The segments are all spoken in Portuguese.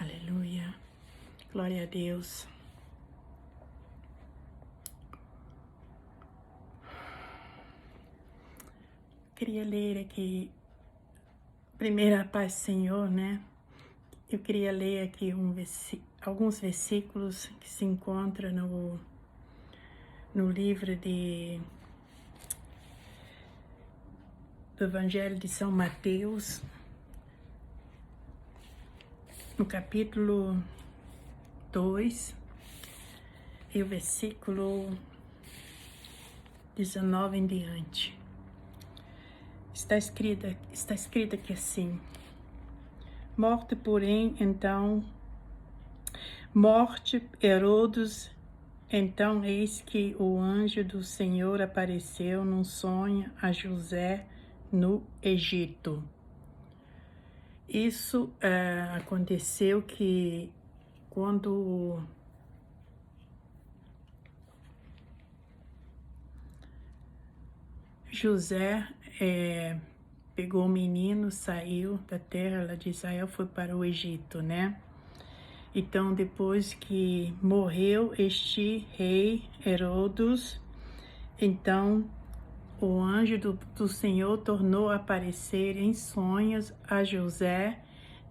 Aleluia. Glória a Deus. Queria ler aqui, primeira paz do Senhor, né? Eu queria ler aqui alguns versículos que se encontram no livro do Evangelho de São Mateus, no capítulo 2, e o versículo 19 em diante. Está escrito aqui assim: morte Herodes, então eis que o anjo do Senhor apareceu num sonho a José no Egito. Isso aconteceu que quando José pegou o menino, saiu da terra lá de Israel, foi para o Egito, né? Então, depois que morreu este rei Herodes, então o anjo do Senhor tornou a aparecer em sonhos a José,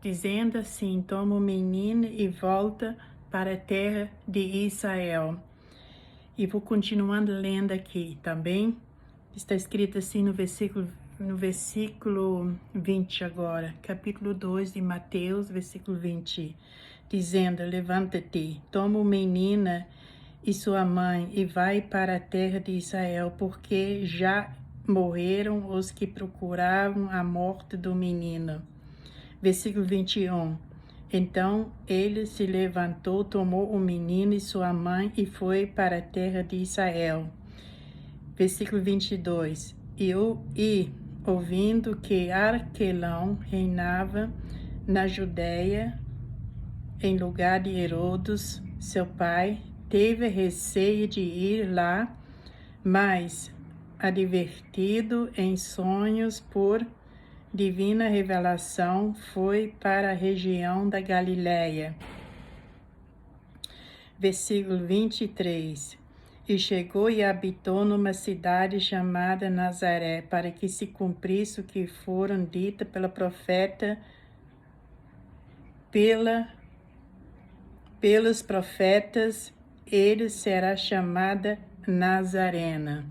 dizendo assim: toma o menino e volta para a terra de Israel. E vou continuando lendo aqui também. Está escrito assim no versículo 20 agora, capítulo 2 de Mateus, versículo 20, dizendo: levanta-te, toma o menino e sua mãe e vai para a terra de Israel, porque já morreram os que procuravam a morte do menino. Versículo 21. Então ele se levantou, tomou o menino e sua mãe e foi para a terra de Israel. Versículo 22. E ouvindo que Arquelão reinava na Judéia, em lugar de Herodes, seu pai, teve receio de ir lá, mas, advertido em sonhos por divina revelação, foi para a região da Galiléia. Versículo 23. E chegou e habitou numa cidade chamada Nazaré, para que se cumprisse o que foram dito pela profeta, pelos profetas, ele será chamada Nazarena.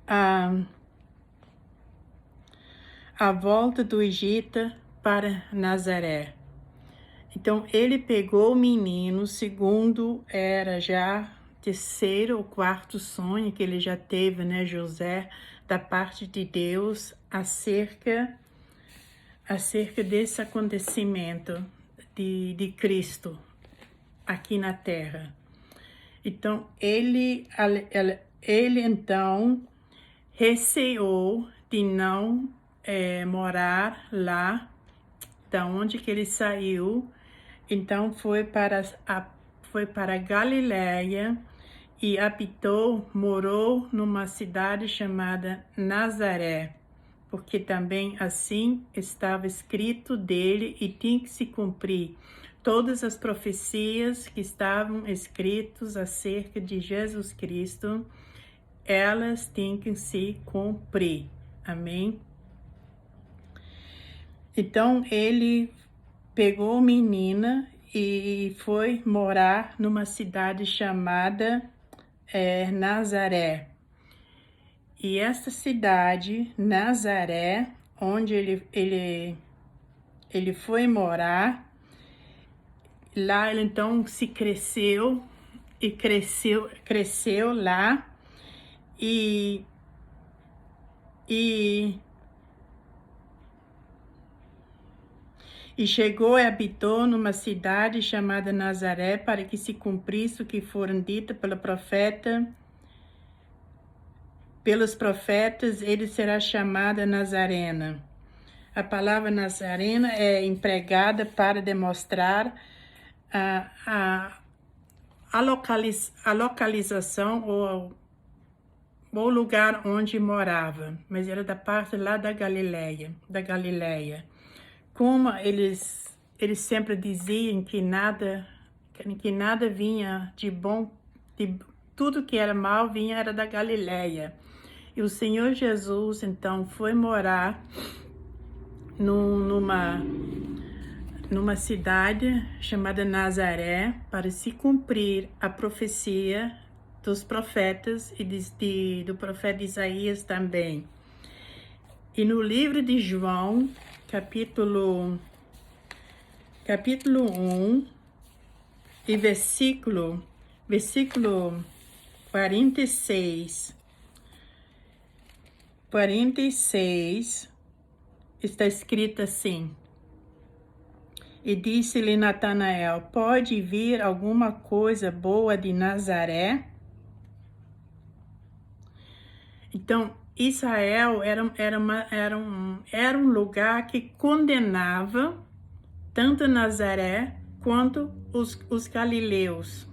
A volta do Egito para Nazaré. Então ele pegou o menino, segundo era já terceiro ou quarto sonho que ele já teve, né, José, da parte de Deus acerca desse acontecimento de Cristo aqui na Terra. Então ele então receou de não morar lá, da onde que ele saiu. Então foi para Galiléia e morou numa cidade chamada Nazaré, porque também assim estava escrito dele e tinha que se cumprir todas as profecias que estavam escritas acerca de Jesus Cristo, elas têm que se cumprir. Amém? Então ele pegou a menina e foi morar numa cidade chamada Nazaré. E essa cidade, Nazaré, onde ele foi morar, lá ele então se cresceu lá e chegou e habitou numa cidade chamada Nazaré, para que se cumprisse o que foram dito pelos profetas, ele será chamada Nazarena. A palavra Nazarena é empregada para demonstrar a localização ou o lugar onde morava, mas era da parte lá da Galileia. Como eles sempre diziam que nada vinha de bom, tudo que era mal era da Galileia. E o Senhor Jesus, então, foi morar numa cidade chamada Nazaré, para se cumprir a profecia dos profetas e do profeta Isaías também. E no livro de João, capítulo 1, e versículo 46, está escrito assim: e disse-lhe Natanael: pode vir alguma coisa boa de Nazaré? Então, Israel era um lugar que condenava tanto Nazaré quanto os galileus.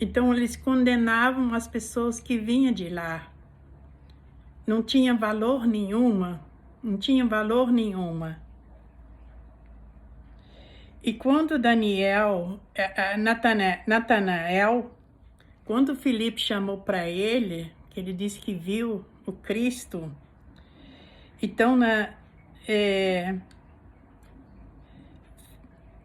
Então, eles condenavam as pessoas que vinham de lá. Não tinha valor nenhuma. E quando Natanael, quando Filipe chamou para ele, que ele disse que viu o Cristo, então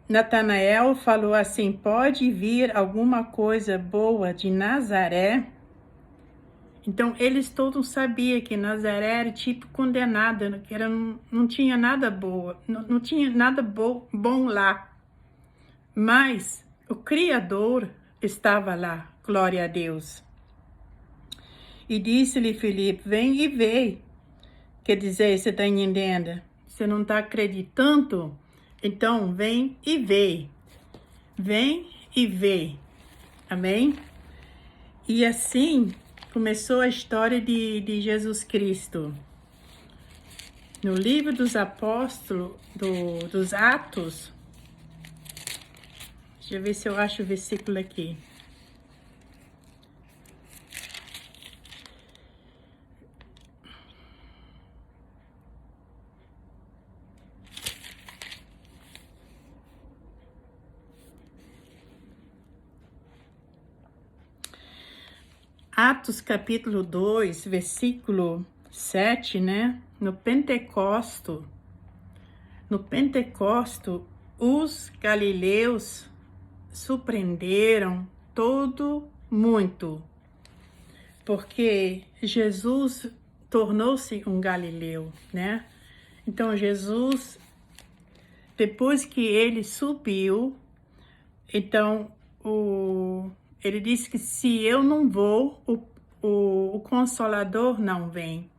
Natanael falou assim: pode vir alguma coisa boa de Nazaré? Então eles todos sabiam que Nazaré era tipo condenada, que não tinha nada boa, não tinha nada bom lá. Mas o Criador estava lá, glória a Deus. E disse-lhe Filipe: vem e vê. Quer dizer, você está entendendo? Você não está acreditando? Então vem e vê. Vem e vê. Amém? E assim começou a história de Jesus Cristo. No livro dos Apóstolos, dos Atos, deixa eu ver se eu acho o versículo aqui. Atos capítulo 2, versículo 7, né? No Pentecosto, os galileus surpreenderam todo muito, porque Jesus tornou-se um galileu, né? Então Jesus, depois que ele subiu, então ele disse que se eu não vou, o Consolador não vem.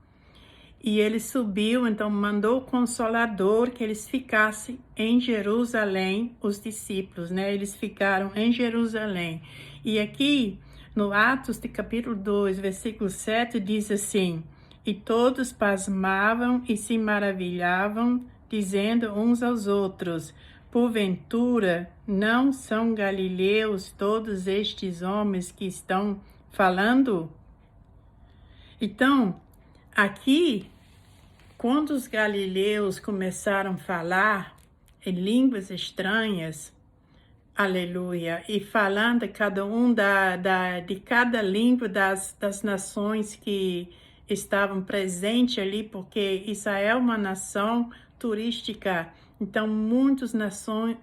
E ele subiu, então mandou o Consolador que eles ficassem em Jerusalém, os discípulos, né? Eles ficaram em Jerusalém. E aqui, no Atos de capítulo 2, versículo 7, diz assim: e todos pasmavam e se maravilhavam, dizendo uns aos outros: porventura, não são galileus todos estes homens que estão falando? Então, aqui, quando os galileus começaram a falar em línguas estranhas, aleluia, e falando cada um de cada língua das nações que estavam presentes ali, porque Israel é uma nação turística, então muitas nações,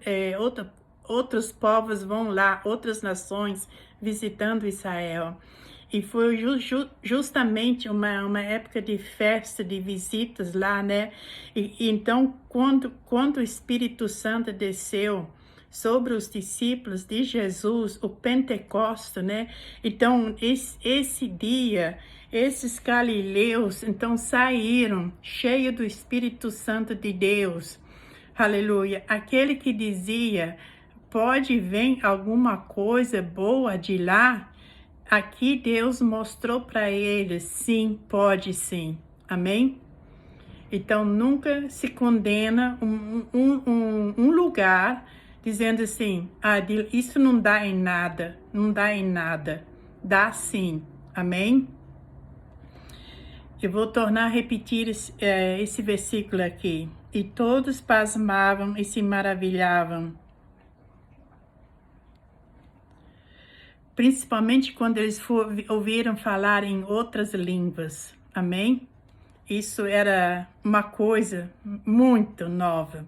outros povos vão lá, outras nações visitando Israel. E foi justamente uma época de festa, de visitas lá, né? E então, quando o Espírito Santo desceu sobre os discípulos de Jesus, o Pentecostes, né? Então, esse dia, esses galileus, então, saíram cheios do Espírito Santo de Deus. Aleluia. Aquele que dizia: pode vir alguma coisa boa de lá? Aqui Deus mostrou para eles: sim, pode sim. Amém? Então, nunca se condena um lugar dizendo assim: isso não dá em nada. Não dá em nada. Dá sim. Amém? Eu vou tornar a repetir esse versículo aqui. E todos pasmavam e se maravilhavam. Principalmente quando eles ouviram falar em outras línguas. Amém? Isso era uma coisa muito nova.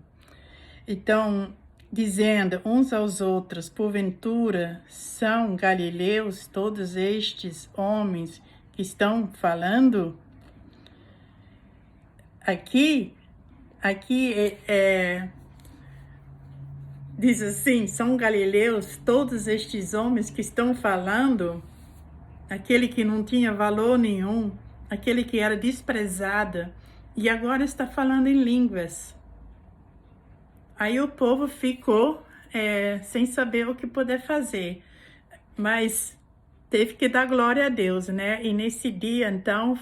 Então, dizendo uns aos outros, porventura são galileus todos estes homens que estão falando? Aqui diz assim, são galileus todos estes homens que estão falando, aquele que não tinha valor nenhum, aquele que era desprezado, e agora está falando em línguas. Aí o povo ficou sem saber o que poder fazer, mas teve que dar glória a Deus, né? E nesse dia, então,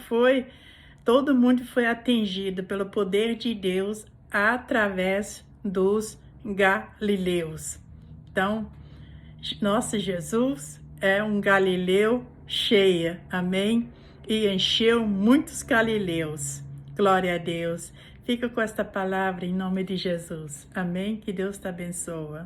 todo mundo foi atingido pelo poder de Deus através dos galileus. Então, nosso Jesus é um galileu cheia, amém? E encheu muitos galileus. Glória a Deus. Fica com esta palavra em nome de Jesus. Amém? Que Deus te abençoe.